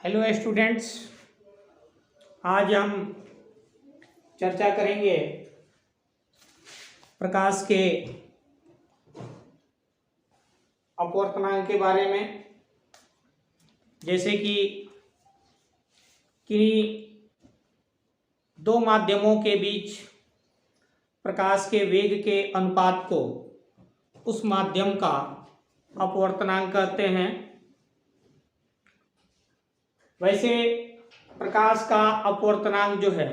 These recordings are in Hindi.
हेलो स्टूडेंट्स, आज हम चर्चा करेंगे प्रकाश के अपवर्तनांक के बारे में। जैसे कि किन्हीं दो माध्यमों के बीच प्रकाश के वेग के अनुपात को उस माध्यम का अपवर्तनांक कहते हैं। वैसे प्रकाश का अपवर्तनांक जो है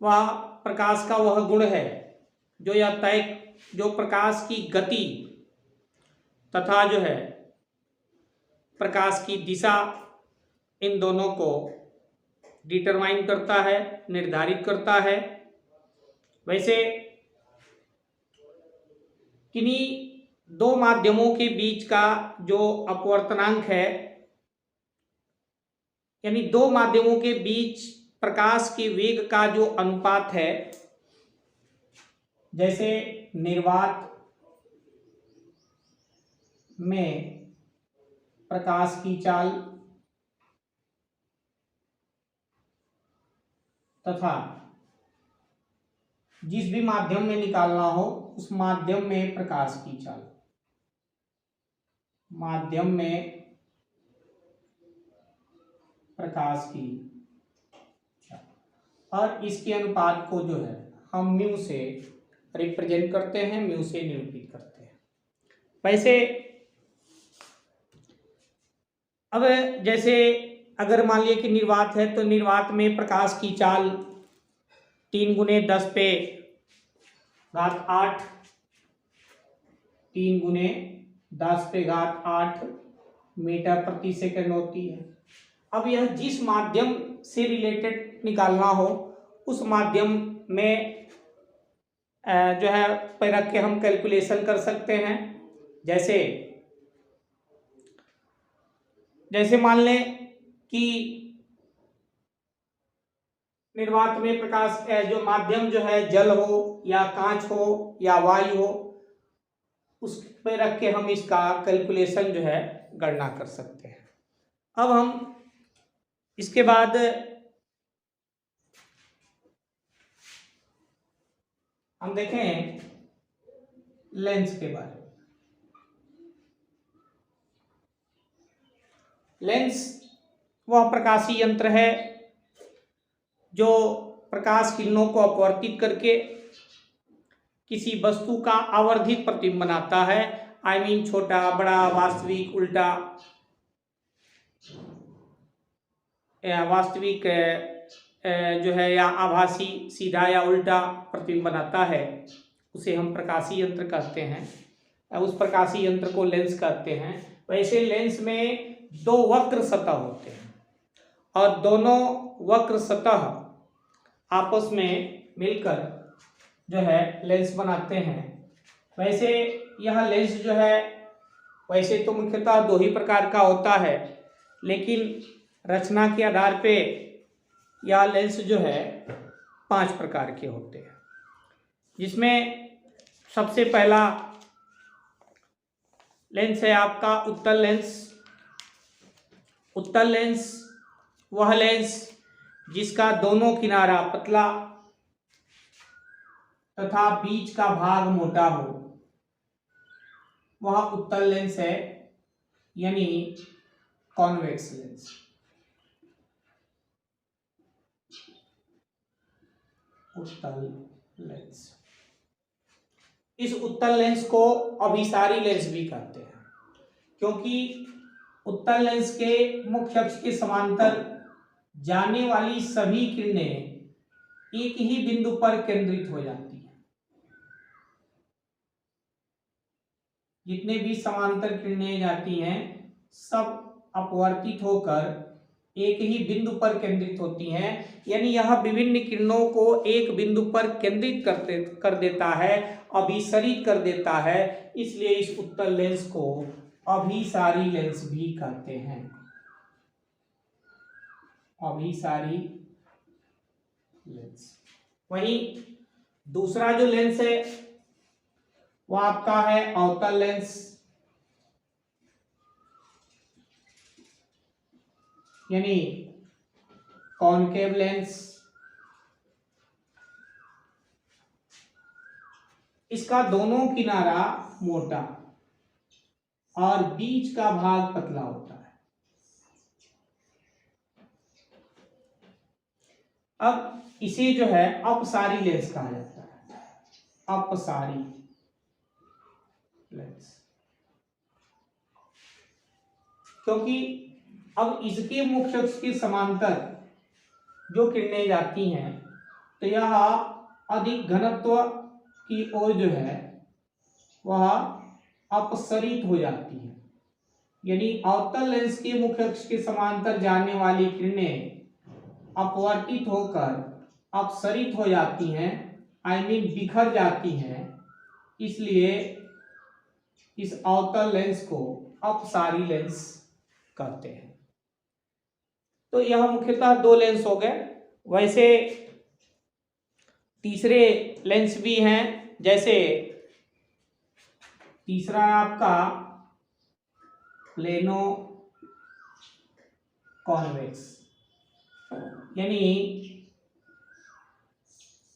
वह प्रकाश का वह गुण है जो प्रकाश की गति तथा जो है प्रकाश की दिशा, इन दोनों को डिटरमाइन करता है, निर्धारित करता है। वैसे किन्हीं दो माध्यमों के बीच का जो अपवर्तनांक है, यानी दो माध्यमों के बीच प्रकाश के वेग का जो अनुपात है, जैसे निर्वात में प्रकाश की चाल तथा जिस भी माध्यम में निकालना हो उस माध्यम में प्रकाश की चाल, माध्यम में प्रकाश की चाल, और इसके अनुपात को जो है हम म्यू से रिप्रेजेंट करते हैं, म्यू से निरूपित करते हैं। वैसे अब जैसे अगर मान लिया कि निर्वात है, तो निर्वात में प्रकाश की चाल 3 गुने 10 पे घात 8, 3 गुने 10 पे घात 8 मीटर प्रति सेकंड होती है। अब यह जिस माध्यम से रिलेटेड निकालना हो उस माध्यम में जो है पे रख के हम कैलकुलेशन कर सकते हैं। जैसे मान लें कि निर्वात में प्रकाश जो माध्यम जो है जल हो या कांच हो या वायु हो, उस पे रख के हम इसका कैलकुलेशन जो है गणना कर सकते हैं। अब हम इसके बाद हम देखें लेंस के बारे में। लेंस वह प्रकाशीय यंत्र है जो प्रकाश किरणों को अपवर्तित करके किसी वस्तु का आवर्धित प्रतिबिंब बनाता है। आई मीन छोटा, बड़ा, वास्तविक, उल्टा, या वास्तविक जो है या आभासी, सीधा या उल्टा प्रतिबिंब बनाता है, उसे हम प्रकाशीय यंत्र कहते हैं। उस प्रकाशीय यंत्र को लेंस कहते हैं। वैसे लेंस में दो वक्र सतह होते हैं और दोनों वक्र सतह आपस में मिलकर जो है लेंस बनाते हैं। वैसे यह लेंस जो है वैसे तो मुख्यतः दो ही प्रकार का होता है, लेकिन रचना के आधार पे यह लेंस जो है 5 प्रकार के होते हैं, जिसमें सबसे पहला लेंस है आपका उत्तल लेंस। उत्तल लेंस वह लेंस जिसका दोनों किनारा पतला तथा बीच का भाग मोटा हो, वह उत्तल लेंस है, यानी कॉन्वेक्स लेंस। उत्तल लेंस, इस उत्तल लेंस को अभिसारी लेंस भी कहते हैं, क्योंकि उत्तल लेंस के मुख्य अक्ष के समांतर जाने वाली सभी किरणें एक ही बिंदु पर केंद्रित हो जाती हैं। जितने भी समांतर किरणें जाती हैं सब अपवर्तित होकर एक ही बिंदु पर केंद्रित होती हैं, यानी यह विभिन्न किरणों को एक बिंदु पर केंद्रित कर देता है, अभिसरित कर देता है। इसलिए इस उत्तल लेंस को अभिसारी लेंस भी कहते हैं। अभिसारी लेंस। वहीं दूसरा जो लेंस है वो आपका है अवतल लेंस। यानी कॉनकेव लेंस, इसका दोनों किनारा मोटा और बीच का भाग पतला होता है। अब इसे जो है अपसारी लेंस कहा जाता है, अपसारी लेंस, क्योंकि अब इसके मुख्य अक्ष के समांतर जो किरणें जाती हैं तो यह अधिक घनत्व की ओर जो है वह अपसरित हो जाती है, यानी अवतल लेंस के मुख्य अक्ष के समांतर जाने वाली किरणें अपवर्तित होकर अपसरित हो जाती हैं, आई मीन बिखर जाती हैं, इसलिए इस अवतल लेंस को अपसारी लेंस कहते हैं। तो यह मुख्यतः दो लेंस हो गए। वैसे तीसरे लेंस भी हैं, जैसे तीसरा है आपका प्लेनो कॉन्वेक्स, यानी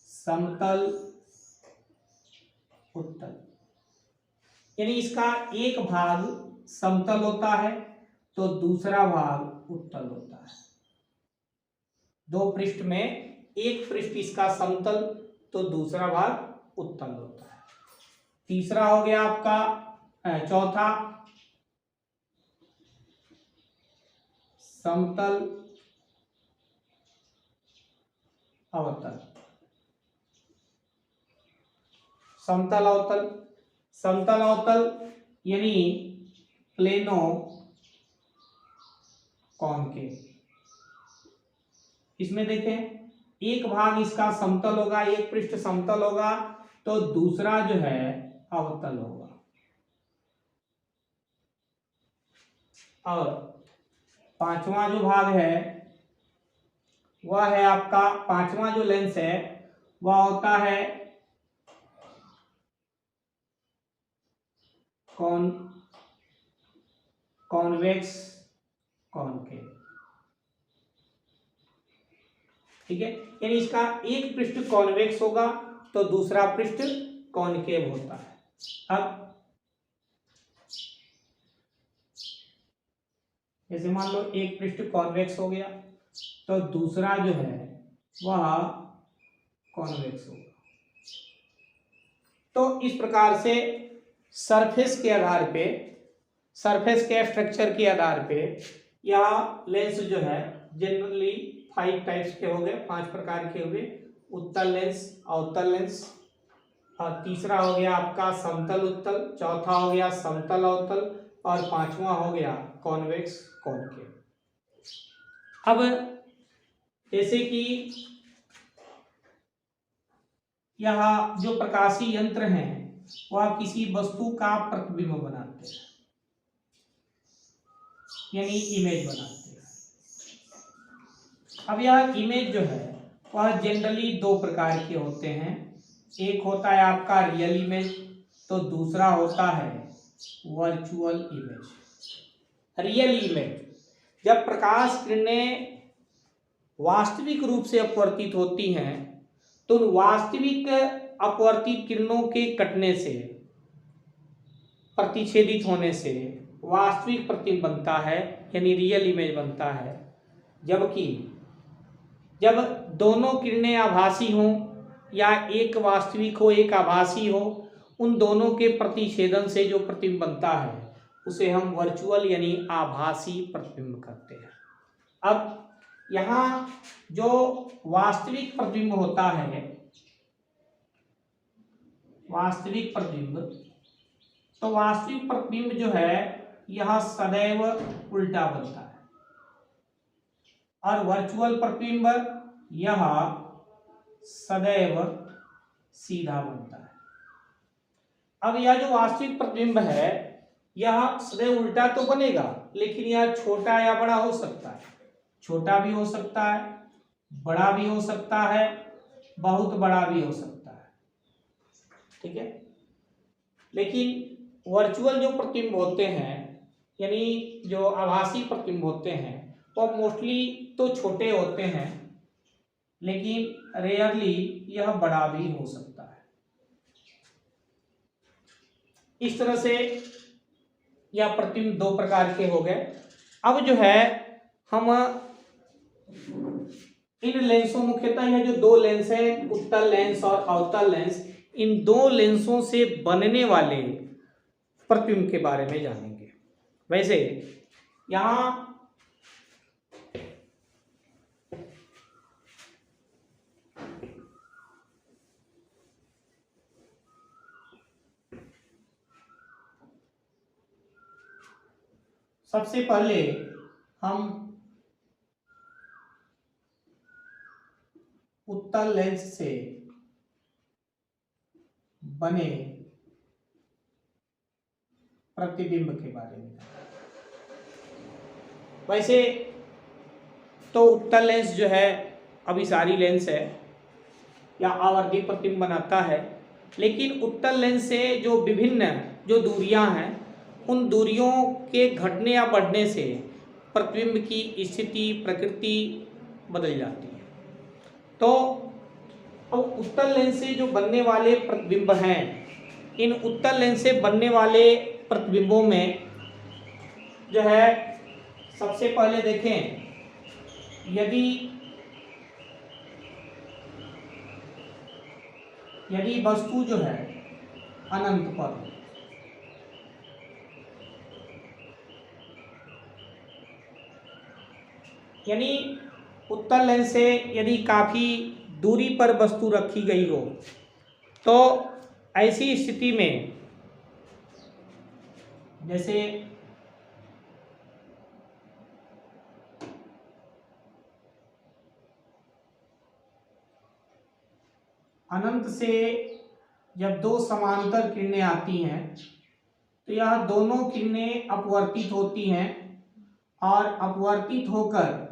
समतल उत्तल, यानी इसका एक भाग समतल होता है तो दूसरा भाग उत्तल होता है। दो पृष्ठ में एक पृष्ठ इसका समतल तो दूसरा भाग उत्तल होता है। तीसरा हो गया आपका चौथा समतल अवतल, समतल अवतल, समतल अवतल यानी प्लेनो कॉनकेव। इसमें देखें एक भाग इसका समतल होगा, एक पृष्ठ समतल होगा तो दूसरा जो है अवतल होगा। और पांचवा जो भाग है वह है आपका, पांचवा जो लेंस है वह होता है कॉन्वेक्स कॉनकेव, ठीक है, यानी इसका एक पृष्ठ कॉन्वेक्स होगा तो दूसरा पृष्ठ कॉनकेव होता है। अब जैसे मान लो एक पृष्ठ कॉन्वेक्स हो गया तो दूसरा जो है वह कॉन्वेक्स होगा। तो इस प्रकार से सरफेस के आधार पे, सरफेस के स्ट्रक्चर के आधार पे यह लेंस जो है जनरली 5 टाइप्स के हो गए, 5 प्रकार के हुए। उत्तल लेंस, अवतल लेंस, और तीसरा हो गया आपका समतल उत्तल, चौथा हो गया समतल अवतल और पांचवा हो गया कॉन्वेक्स कॉनकेव। अब जैसे कि यह जो प्रकाशीय यंत्र हैं वह किसी वस्तु का प्रतिबिंब बनाते हैं, यानी इमेज बनाते हैं। अब यह इमेज जो है वह जनरली दो प्रकार के होते हैं, एक होता है आपका रियल इमेज तो दूसरा होता है वर्चुअल इमेज। रियल इमेज जब प्रकाश किरणें वास्तविक रूप से अपवर्तित होती हैं तो उन वास्तविक अपवर्तित किरणों के कटने से, प्रतिच्छेदित होने से वास्तविक प्रतिबिंब बनता है, यानी रियल इमेज बनता है। जबकि जब दोनों किरणें आभासी हों या एक वास्तविक हो एक आभासी हो, उन दोनों के प्रतिच्छेदन से जो प्रतिबिंब बनता है उसे हम वर्चुअल यानी आभासी प्रतिबिंब कहते हैं। अब यहाँ जो वास्तविक प्रतिबिंब होता है, वास्तविक प्रतिबिंब, तो वास्तविक प्रतिबिंब जो है यह सदैव उल्टा बनता है और वर्चुअल प्रतिबिंब यह सदैव सीधा बनता है। अब यह जो वास्तविक प्रतिबिंब है यह सदैव उल्टा तो बनेगा, लेकिन यह छोटा या बड़ा हो सकता है, छोटा भी हो सकता है, बड़ा भी हो सकता है, बहुत बड़ा भी हो सकता है, ठीक है। लेकिन वर्चुअल जो प्रतिबिंब होते हैं, यानी जो आभासी प्रतिबिंब होते हैं, वो मोस्टली तो छोटे होते हैं, लेकिन रेयरली यह बड़ा भी हो सकता है। इस तरह से यह प्रतिबिंब दो प्रकार के हो गए। अब जो है हम इन लेंसों, मुख्यतः यह जो दो लेंस है, उत्तल लेंस और अवतल लेंस, इन दो लेंसों से बनने वाले प्रतिबिंब के बारे में जानेंगे। वैसे यहाँ सबसे पहले हम उत्तल लेंस से बने प्रतिबिंब के बारे में। वैसे तो उत्तल लेंस जो है अभिसारी लेंस है या आवर्धी प्रतिबिंब बनाता है, लेकिन उत्तल लेंस से जो विभिन्न जो दूरियां हैं, उन दूरियों के घटने या बढ़ने से प्रतिबिंब की स्थिति प्रकृति बदल जाती है। तो अब उत्तल लेंस से जो बनने वाले प्रतिबिंब हैं, इन उत्तल लेंस से बनने वाले प्रतिबिंबों में जो है सबसे पहले देखें, यदि वस्तु जो है अनंत पर हो, यानी उत्तल लेंस से यदि काफी दूरी पर वस्तु रखी गई हो, तो ऐसी स्थिति में जैसे अनंत से जब दो समांतर किरणें आती हैं, तो यह दोनों किरणें अपवर्तित होती हैं और अपवर्तित होकर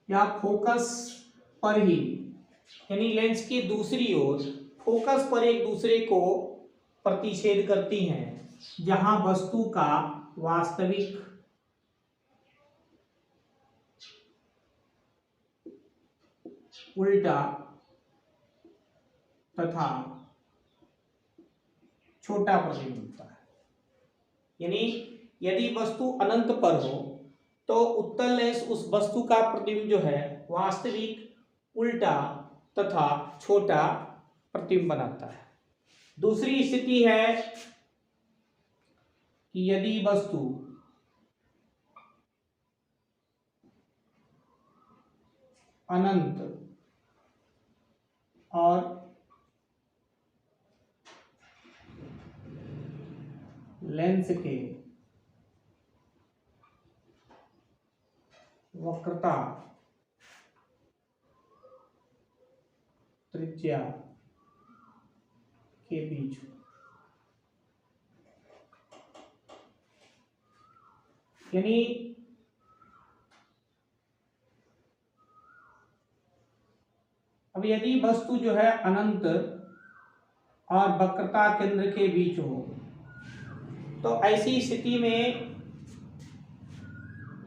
या फोकस पर ही, यानी लेंस की दूसरी ओर फोकस पर एक दूसरे को प्रतिच्छेद करती हैं, जहां वस्तु का वास्तविक उल्टा तथा छोटा प्रतिबिंब होता है। यानी यदि वस्तु अनंत पर हो, तो उत्तल लेंस उस वस्तु का प्रतिबिंब जो है वास्तविक उल्टा तथा छोटा प्रतिबिंब बनाता है। दूसरी स्थिति है कि यदि वस्तु अनंत और लेंस के वक्रता त्रिज्या के बीच, यानी अब यदि वस्तु जो है अनंत और वक्रता केंद्र के बीच हो, तो ऐसी स्थिति में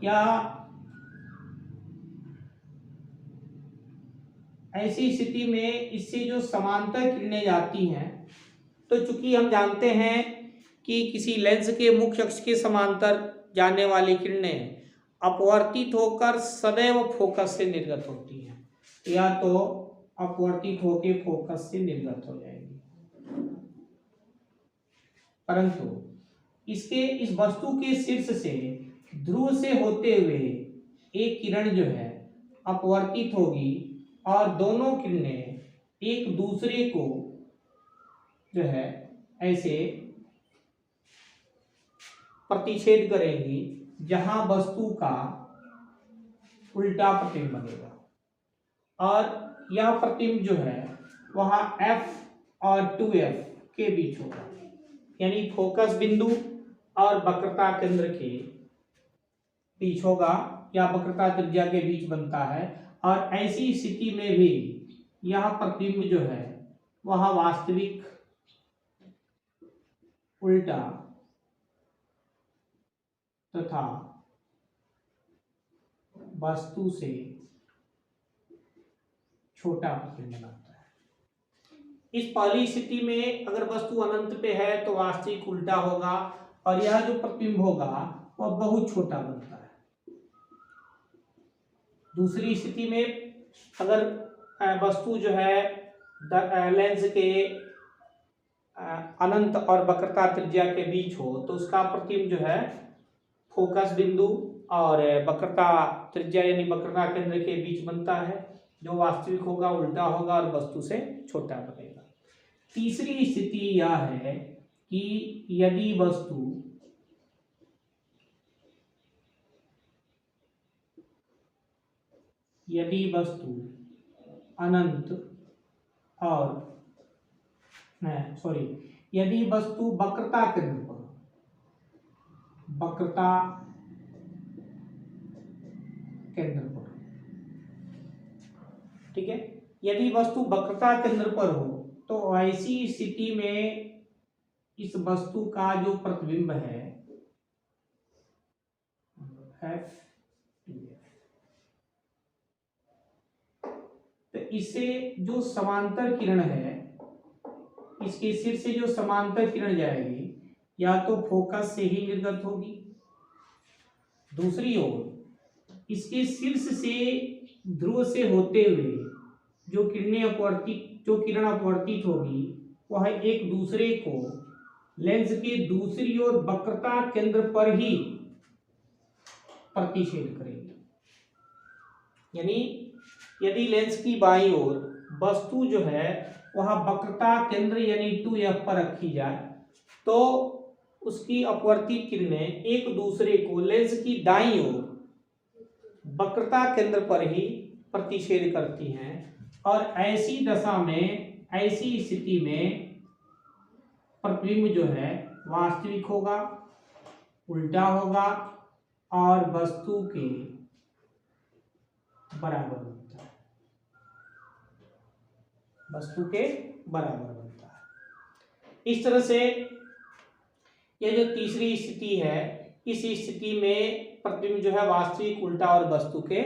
या ऐसी स्थिति में इससे जो समांतर किरणें जाती हैं, तो चूंकि हम जानते हैं कि किसी लेंस के मुख्य अक्ष के समांतर जाने वाली किरणें अपवर्तित होकर सदैव फोकस से निर्गत होती हैं, या तो अपवर्तित होकर फोकस से निर्गत हो जाएगी, परंतु इसके इस वस्तु के शीर्ष से ध्रुव से होते हुए एक किरण जो है अपवर्तित होगी और दोनों किरणें एक दूसरे को जो है ऐसे प्रतिच्छेद करेंगी, जहां वस्तु का उल्टा प्रतिबिंब बनेगा, और यह प्रतिबिंब जो है वहां F और 2F के बीच होगा, यानी फोकस बिंदु और वक्रता केंद्र के बीच होगा या वक्रता त्रिज्या के बीच बनता है। और ऐसी स्थिति में भी यह प्रतिबिंब जो है वह वास्तविक उल्टा तथा वस्तु से छोटा प्रतिबिंब बनाता है। इस पहली स्थिति में अगर वस्तु अनंत पे है तो वास्तविक उल्टा होगा और यह जो प्रतिबिंब होगा वह बहुत छोटा बनता है। दूसरी स्थिति में अगर वस्तु जो है लेंस के अनंत और वक्रता त्रिज्या के बीच हो तो उसका प्रतिबिंब जो है फोकस बिंदु और वक्रता त्रिज्या यानी वक्रता केंद्र के बीच बनता है, जो वास्तविक होगा उल्टा होगा और वस्तु से छोटा बनेगा। तीसरी स्थिति यह है कि यदि वस्तु अनंत और यदि वस्तु वक्रता केंद्र पर ठीक है, यदि वस्तु वक्रता केंद्र पर हो तो ऐसी स्थिति में इस वस्तु का जो प्रतिबिंब है तो इससे जो समांतर किरण है, इसके सिर से जो समांतर किरण जाएगी या तो फोकस से ही निर्गत होगी, दूसरी ओर इसके शीर्ष से ध्रुव से होते हुए जो किरण अपवर्तित होगी वह एक दूसरे को लेंस के दूसरी ओर वक्रता केंद्र पर ही प्रतिच्छेद करेगी। यानी यदि लेंस की बाईं ओर वस्तु जो है वह वक्रता केंद्र यानी 2f पर रखी जाए तो उसकी अपवर्तित किरणें एक दूसरे को लेंस की दाईं ओर वक्रता केंद्र पर ही प्रतिच्छेद करती हैं और ऐसी दशा में, ऐसी स्थिति में प्रतिबिंब जो है वास्तविक होगा, उल्टा होगा और वस्तु के बराबर बनता है, इस तरह से यह जो तीसरी स्थिति है, इस स्थिति में प्रतिबिंब जो है वास्तविक, उल्टा और वस्तु के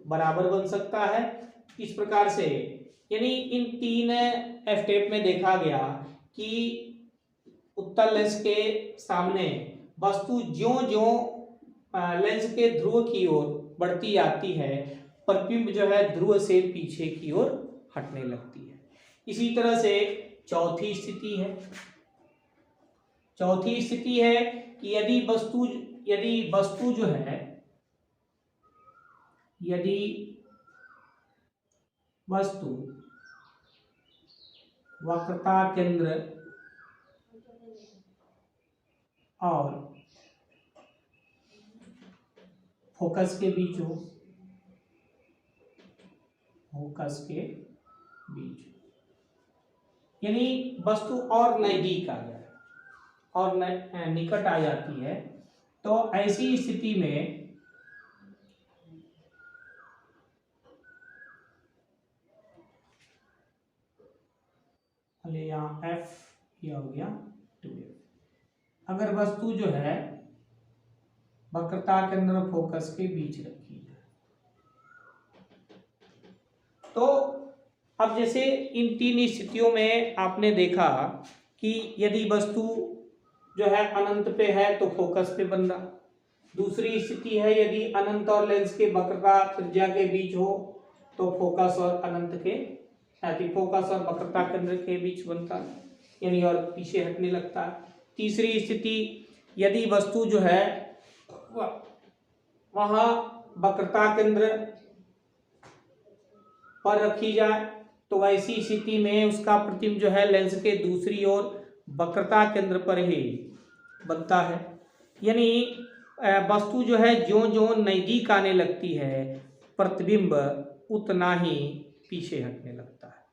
बराबर बन सकता है। इस प्रकार से यानी इन तीन स्टेप में देखा गया कि उत्तल लेंस के सामने वस्तु ज्यों-ज्यों लेंस के ध्रुव की ओर बढ़ती आती है, प्रतिबिंब जो है ध्रुव से पीछे की ओर हटने लगती है। इसी तरह से चौथी स्थिति है कि यदि वस्तु जो है, यदि वस्तु वक्रता केंद्र और फोकस के बीच हो, यानी वस्तु और नजदीक आ जाए और निकट आ जाती है, तो ऐसी स्थिति में यहाँ f यह हो गया 2f। अगर वस्तु जो है वक्रता केंद्र और फोकस के बीच रखी है तो अब जैसे इन तीन स्थितियों में आपने देखा कि यदि वस्तु जो है अनंत पे है तो फोकस पे बन रहा, दूसरी स्थिति है यदि अनंत और लेंस के वक्रता त्रिज्या के बीच हो तो फोकस और वक्रता केंद्र के बीच बनता है, यानी और पीछे हटने लगता है। तीसरी स्थिति यदि वस्तु जो है वहां वक्रता केंद्र पर रखी जाए तो ऐसी स्थिति में उसका प्रतिबिंब जो है लेंस के दूसरी ओर वक्रता केंद्र पर ही बनता है। यानी वस्तु जो है ज्यों-ज्यों नजदीक आने लगती है प्रतिबिंब उतना ही पीछे हटने लगता है।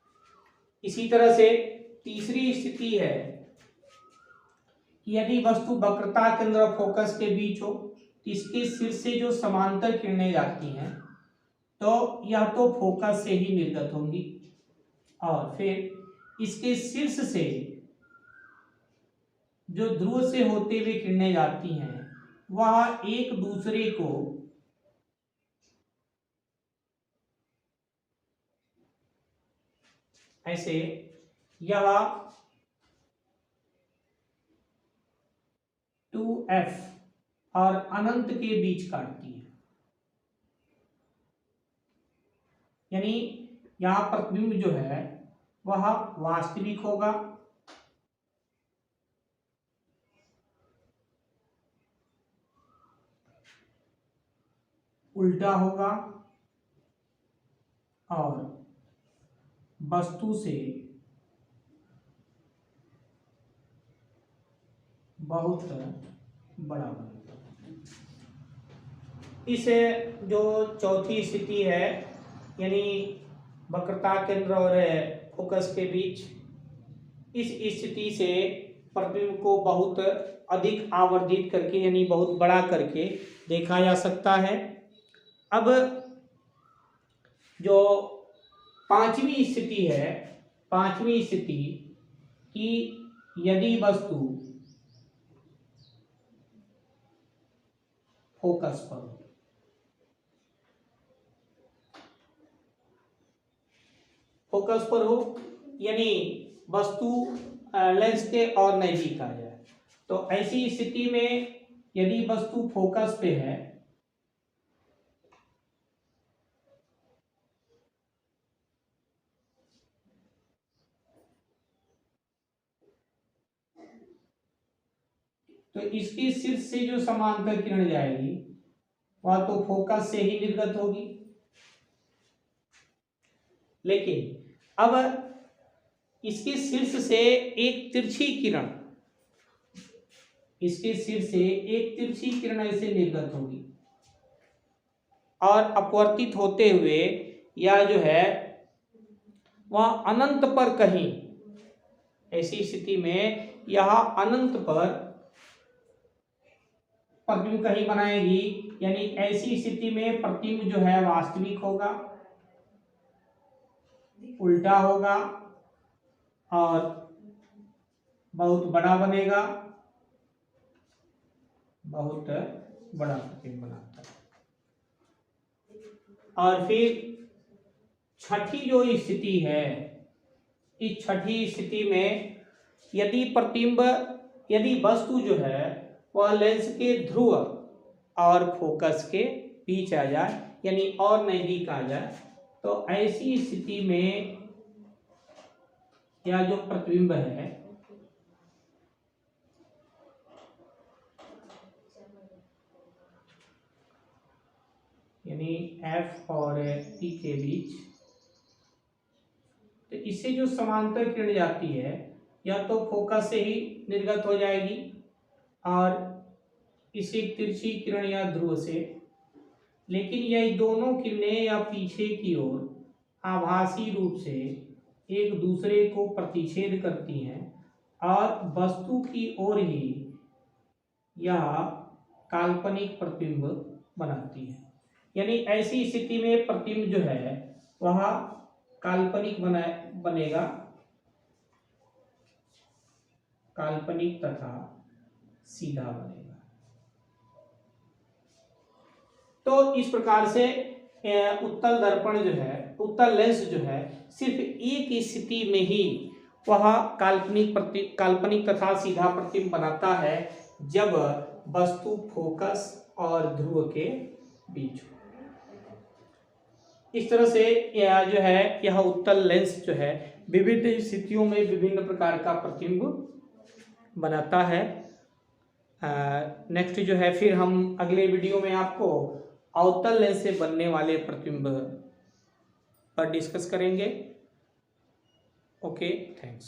इसी तरह से तीसरी स्थिति है कि यदि वस्तु वक्रता केंद्र और फोकस के बीच हो, इसके सिर से जो समांतर किरणें जाती हैं तो या तो फोकस से ही निर्गत होंगी और फिर इसके शीर्ष से जो ध्रुव से होते हुए किरणें जाती हैं वह एक दूसरे को ऐसे यह 2f और अनंत के बीच काटती है, यानी यहां प्रतिबिंब जो है वह वास्तविक होगा उल्टा होगा और वस्तु से बहुत बड़ा बनेगा। इस जो चौथी स्थिति है, यानी वक्रता केंद्र और फोकस के बीच, इस स्थिति से प्रतिबिंब को बहुत अधिक आवर्धित करके यानी बहुत बड़ा करके देखा जा सकता है। अब जो पांचवी स्थिति है, पांचवी स्थिति कि यदि वस्तु फोकस पर हो, फोकस पर हो यानी वस्तु लेंस के और नजदीक आ जाए, तो ऐसी स्थिति में यदि वस्तु फोकस पे है तो इसकी शीर्ष से जो समांतर किरण जाएगी वह तो फोकस से ही निर्गत होगी, लेकिन अब इसके शीर्ष से एक तिरछी किरण, इसके शीर्ष से एक तिरछी किरण ऐसे निर्गत होगी और अपवर्तित होते हुए यह जो है वह अनंत पर कहीं, ऐसी स्थिति में यह अनंत पर प्रतिबिंब कहीं बनाएगी, यानी ऐसी स्थिति में प्रतिबिंब जो है वास्तविक होगा, उल्टा होगा और बहुत बड़ा बनेगा, बहुत बड़ा प्रतिबिंब बनाता है। और फिर छठी जो स्थिति है, इस छठी स्थिति में यदि प्रतिबिंब, यदि वस्तु जो है वह लेंस के ध्रुव और फोकस के बीच आ जाए यानी और नजदीक आ जाए, तो ऐसी स्थिति में यह जो प्रतिबिंब है यानी F और P के बीच, तो इससे जो समांतर किरण जाती है या तो फोकस से ही निर्गत हो जाएगी और इसी तिरछी किरण या ध्रुव से, लेकिन यह दोनों किरणें या पीछे की ओर आभासी रूप से एक दूसरे को प्रतिच्छेद करती हैं और वस्तु की ओर ही यह काल्पनिक प्रतिबिंब बनाती है, यानी ऐसी स्थिति में प्रतिबिंब जो है वह काल्पनिक बनेगा, काल्पनिक तथा सीधा बनेगा। तो इस प्रकार से उत्तल दर्पण जो है, उत्तल लेंस जो है सिर्फ एक स्थिति में ही वह काल्पनिक तथा सीधा प्रतिबिंब बनाता है जब वस्तु फोकस और ध्रुव के बीच हो। इस तरह से यह जो है यह उत्तल लेंस जो है विभिन्न स्थितियों में विभिन्न प्रकार का प्रतिबिंब बनाता है। नेक्स्ट जो है फिर हम अगले वीडियो में आपको अवतल लेंस से बनने वाले प्रतिबिंब पर डिस्कस करेंगे। Okay, thanks.